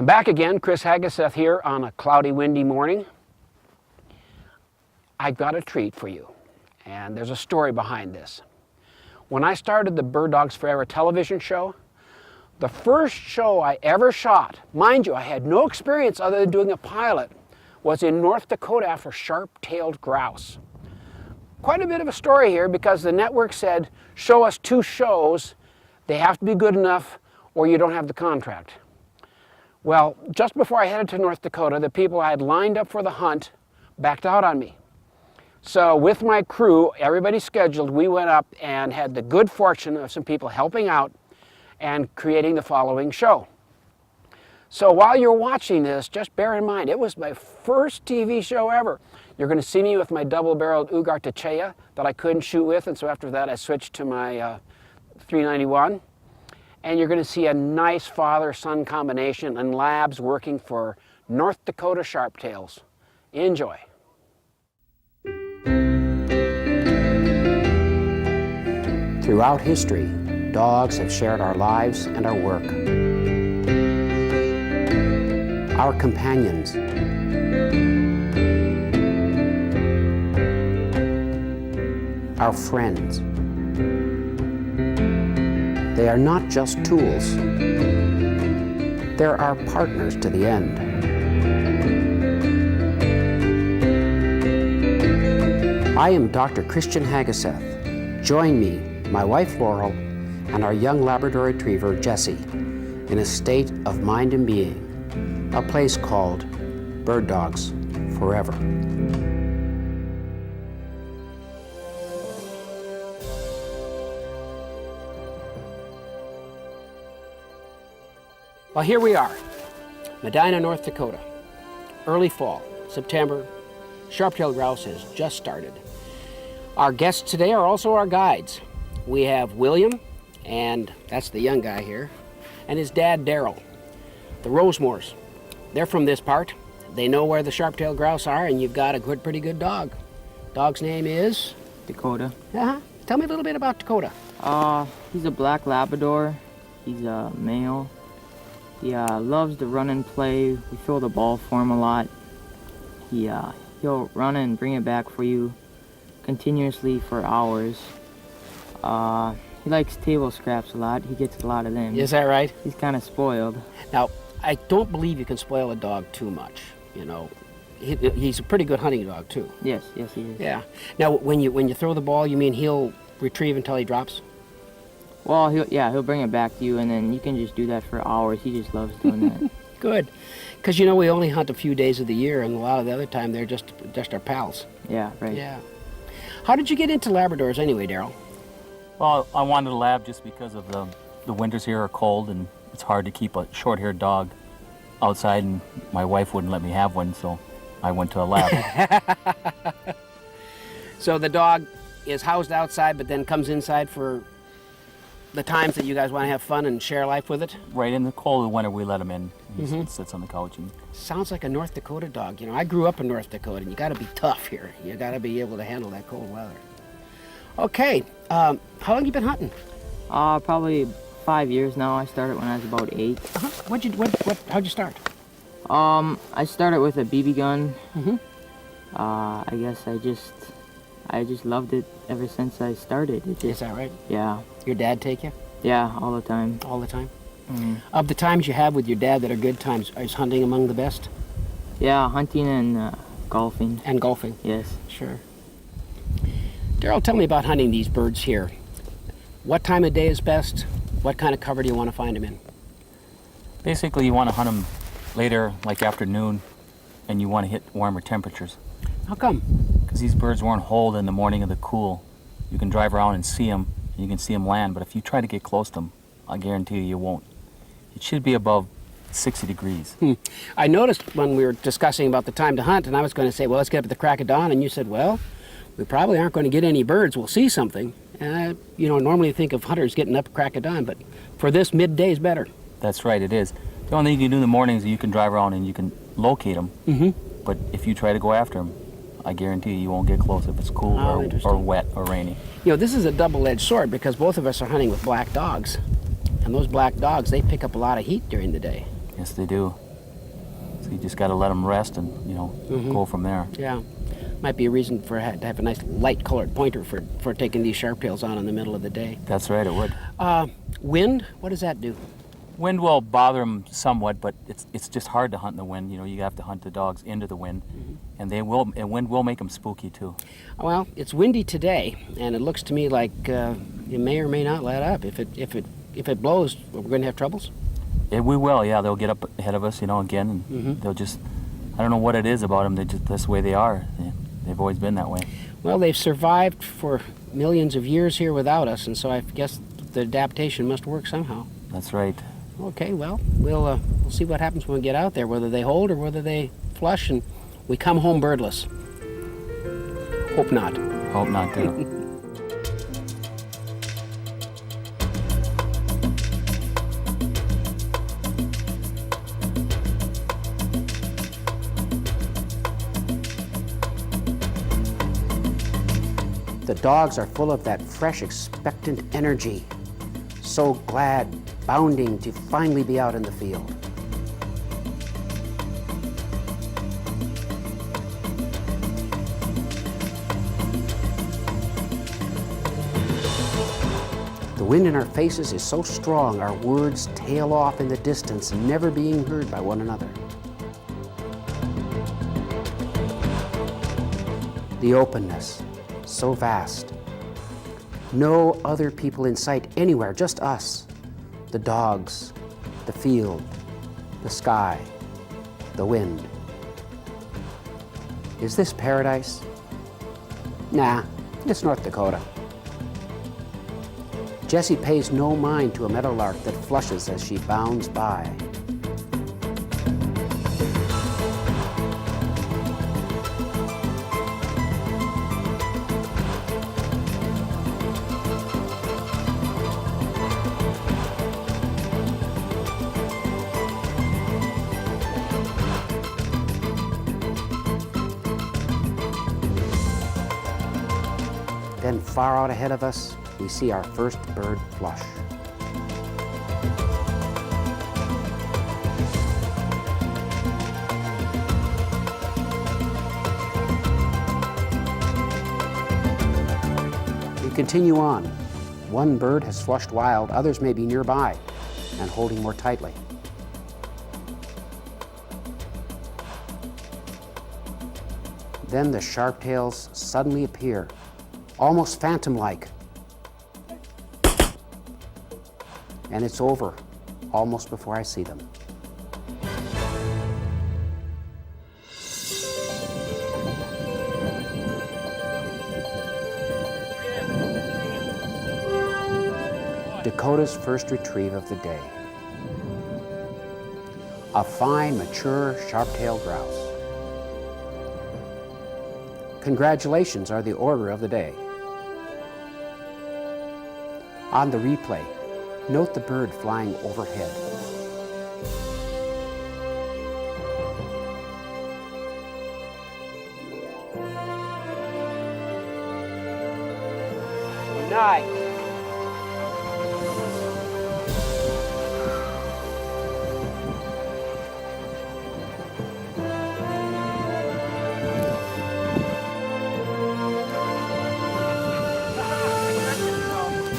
I'm back again, Chris Haggeseth here on a cloudy, windy morning. I've got a treat for you, and there's a story behind this. When I started the Bird Dogs Forever television show, the first show I ever shot, mind you, I had no experience other than doing a pilot, was in North Dakota after Sharptail Grouse. Quite a bit of a story here because the network said, show us 2 shows, they have to be good enough or you don't have the contract. Well, just before I headed to North Dakota, the people I had lined up for the hunt backed out on me. So with my crew, everybody scheduled, we went up and had the good fortune of some people helping out and creating the following show. So while you're watching this, just bear in mind, it was my first TV show ever. You're going to see me with my double-barreled Ugar Techea that I couldn't shoot with, and so after that I switched to my 391. And you're going to see a nice father-son combination and labs working for North Dakota Sharptails. Enjoy. Throughout history, dogs have shared our lives and our work. Our companions. Our friends. They are not just tools. They're our partners to the end. I am Dr. Christian Haggeseth. Join me, my wife Laurel, and our young Labrador Retriever, Jessie, in a state of mind and being, a place called Bird Dogs Forever. Well, here we are, Medina, North Dakota. Early fall, September. Sharptail Grouse has just started. Our guests today are also our guides. We have William, and that's the young guy here, and his dad, Daryl. The Rosemores. They're from this part. They know where the Sharptail Grouse are, and you've got a pretty good dog. Dog's name is? Dakota. Tell me a little bit about Dakota. He's a black Labrador. He's a male. He loves to run and play. We throw the ball for him a lot. He'll run and bring it back for you continuously for hours. He likes table scraps a lot. He gets a lot of them. Is that right? He's kind of spoiled. Now, I don't believe you can spoil a dog too much. You know, he's a pretty good hunting dog too. Yes, he is. Yeah. Now, when you throw the ball, you mean he'll retrieve until he drops? Well, he'll bring it back to you, and then you can just do that for hours. He just loves doing that. Good, because you know we only hunt a few days of the year, and a lot of the other time they're just our pals. Yeah, right. Yeah. How did you get into Labradors anyway, Daryl? Well, I wanted a lab just because of the winters here are cold, and it's hard to keep a short-haired dog outside, and my wife wouldn't let me have one, so I went to a lab. So the dog is housed outside, but then comes inside for the times that you guys want to have fun and share life with it? Right in the cold of winter, we let him in. He sits on the couch. And sounds like a North Dakota dog. You know, I grew up in North Dakota, and you got to be tough here. You got to be able to handle that cold weather. Okay, how long have you been hunting? Probably 5 years now. I started when I was about 8. How'd you start? I started with a BB gun. I guess I just loved it ever since I started. Is that right? Yeah. Your dad take you? Yeah, all the time. All the time? Of the times you have with your dad that are good times, is hunting among the best? Yeah, hunting and golfing. And golfing? Yes. Sure. Daryl, tell me about hunting these birds here. What time of day is best? What kind of cover do you want to find them in? basically, you want to hunt them later, like afternoon, and you want to hit warmer temperatures. How come? Because these birds weren't holed in the morning of the cool. You can drive around and see them, and you can see them land, but if you try to get close to them, I guarantee you won't. It should be above 60 degrees. I noticed when we were discussing about the time to hunt, and I was going to say, well, let's get up at the crack of dawn, and you said, well, we probably aren't going to get any birds. We'll see something. And I, normally think of hunters getting up at crack of dawn, but for this, midday is better. That's right, it is. The only thing you can do in the mornings is you can drive around and you can locate them. But if you try to go after them, I guarantee you won't get close if it's cool or wet or rainy. This is a double-edged sword because both of us are hunting with black dogs. And those black dogs, they pick up a lot of heat during the day. Yes, they do. you just got to let them rest and, go from there. Yeah. Might be a reason to have a nice light-colored pointer for taking these sharptails on in the middle of the day. That's right, it would. Wind, what does that do? Wind will bother them somewhat, but it's just hard to hunt in the wind. You have to hunt the dogs into the wind, and wind will make them spooky too. Well, it's windy today, and it looks to me like you may or may not let up. If it blows, we're going to have troubles. We will, yeah. They'll get up ahead of us, again, and they'll just, I don't know what it is about them. That's the way they are. They've always been that way. Well, they've survived for millions of years here without us, and so I guess the adaptation must work somehow. That's right. Okay, well, we'll see what happens when we get out there, whether they hold or whether they flush and we come home birdless. Hope not. Hope not, too. The dogs are full of that fresh, expectant energy. So glad, bounding to finally be out in the field. The wind in our faces is so strong, our words tail off in the distance, never being heard by one another. The openness, so vast. No other people in sight anywhere, just us. The dogs, the field, the sky, the wind. Is this paradise? Nah, it's North Dakota. Jessie pays no mind to a meadowlark that flushes as she bounds by. Then far out ahead of us, we see our first bird flush. We continue on. One bird has flushed wild, others may be nearby and holding more tightly. Then the sharptails suddenly appear, almost phantom-like. And it's over, almost before I see them. Dakota's first retrieve of the day. A fine, mature Sharptail Grouse. Congratulations are the order of the day. On the replay, note the bird flying overhead. Nice.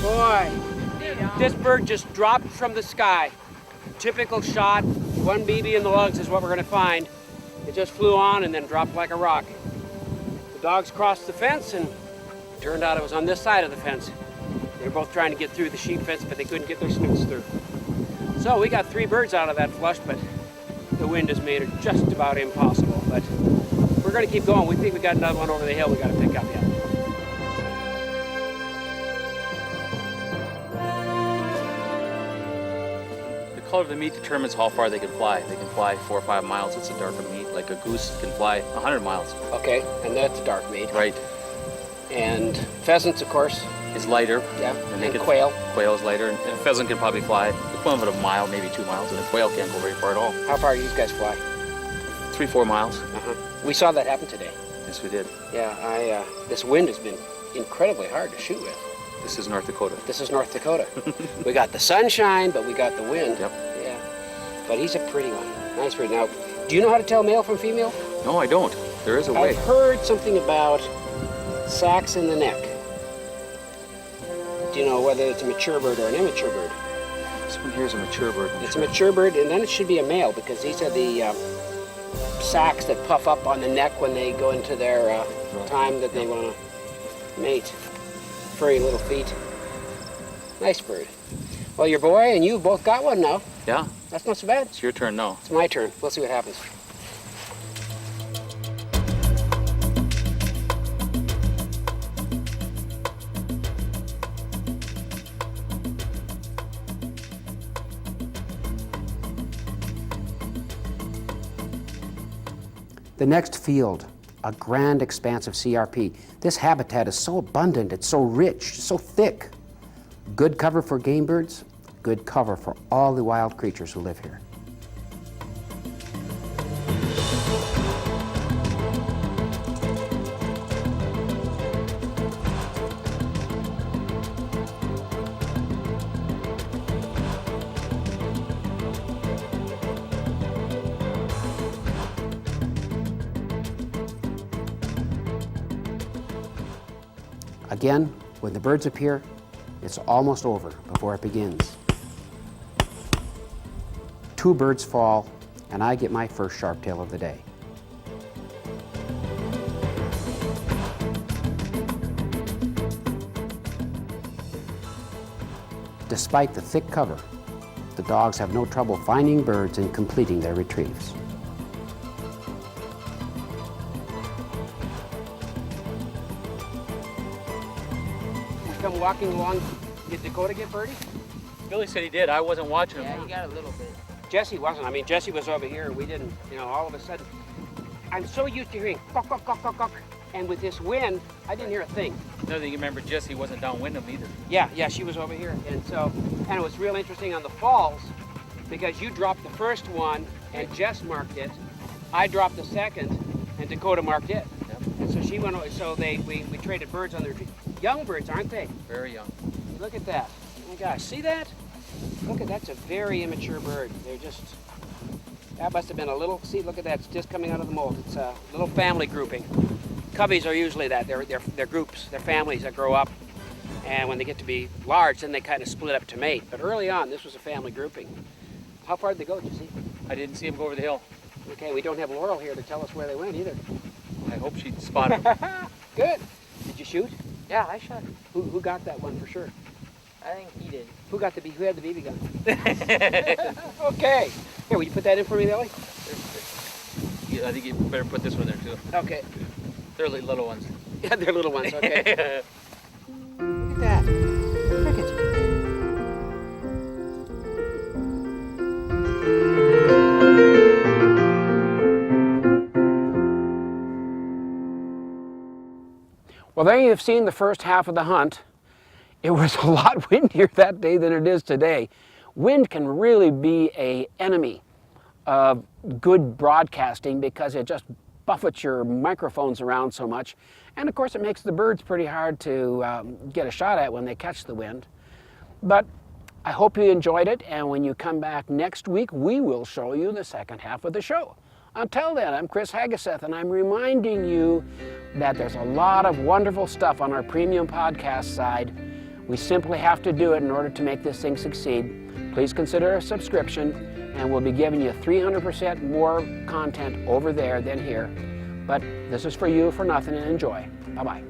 Boy, this bird just dropped from the sky. Typical shot, one BB in the lugs is what we're gonna find. It just flew on and then dropped like a rock. The dogs crossed the fence and it turned out it was on this side of the fence. They were both trying to get through the sheep fence, but they couldn't get their snoots through. So we got 3 birds out of that flush, but the wind has made it just about impossible. But we're gonna keep going. We think we got another one over the hill we gotta pick up yet. The color of the meat determines how far they can fly. They can fly 4 or 5 miles. It's a darker meat. Like a goose can fly 100 miles. Okay, and that's dark meat. Right. And pheasants, of course. Is lighter. Yeah, And, and quail. Quail is lighter. And a pheasant can probably fly the equivalent of a mile, maybe 2 miles. And a quail can't go very far at all. How far do these guys fly? 3, 4 miles. We saw that happen today. Yes, we did. Yeah, this wind has been incredibly hard to shoot with. This is North Dakota. This is North Dakota. We got the sunshine, but we got the wind. Yep. Yeah, but he's a pretty one. Nice bird. Now, Do you know how to tell male from female? No, I don't. There is a way. I've heard something about sacs in the neck. Do you know whether it's a mature bird or an immature bird? This one here is a mature bird. It's a mature bird, and then it should be a male because these are the sacs that puff up on the neck when they go into their time that they want to mate. Furry little feet. Nice bird. Well, your boy and you both got one now. Yeah. That's not so bad. It's your turn now. It's my turn. We'll see what happens. The next field, a grand expanse of CRP. This habitat is so abundant, it's so rich, so thick. Good cover for game birds, good cover for all the wild creatures who live here. Again, when the birds appear, it's almost over before it begins. 2 birds fall, and I get my first sharptail of the day. Despite the thick cover, the dogs have no trouble finding birds and completing their retrieves. Come walking along. Did Dakota get birdie? Billy said he did. I wasn't watching him. Yeah, you got a little bit. Jesse wasn't. I mean, Jesse was over here and we didn't, all of a sudden. I'm so used to hearing gawk, gawk, gawk, gawk, gawk. And with this wind, I didn't hear a thing. Another thing you remember, Jesse wasn't downwind him either. Yeah, she was over here. And it was real interesting on the falls because you dropped the first one and Jess marked it. I dropped the second and Dakota marked it. Yep. And so she went, so we traded birds on their young birds, aren't they? Very young. Look at that. Oh my gosh, see that? Look at that's a very immature bird. They're just, that must have been a little, see, look at that, it's just coming out of the mold. It's a little family grouping. Cubbies are usually that, they're groups, they're families that grow up. And when they get to be large, then they kind of split up to mate. But early on, this was a family grouping. How far did they go, did you see? I didn't see him go over the hill. Okay, we don't have Laurel here to tell us where they went either. I hope she spotted him. Good. Did you shoot? Yeah, I shot. Who got that one for sure? I think he did. Who had the BB gun? Okay. Here, will you put that in for me, Ellie? Yeah, I think you better put this one there too. Okay. They're little ones. Yeah, they're little ones, okay. Look at that. Cricket. Well, there you have seen the first half of the hunt. It was a lot windier that day than it is today. Wind can really be an enemy of good broadcasting because it just buffets your microphones around so much. And of course it makes the birds pretty hard to get a shot at when they catch the wind. But I hope you enjoyed it, and when you come back next week, we will show you the second half of the show. Until then, I'm Chris Haggeseth, and I'm reminding you that there's a lot of wonderful stuff on our premium podcast side. We simply have to do it in order to make this thing succeed. Please consider a subscription, and we'll be giving you 300% more content over there than here. But this is for you for nothing, and enjoy. Bye-bye.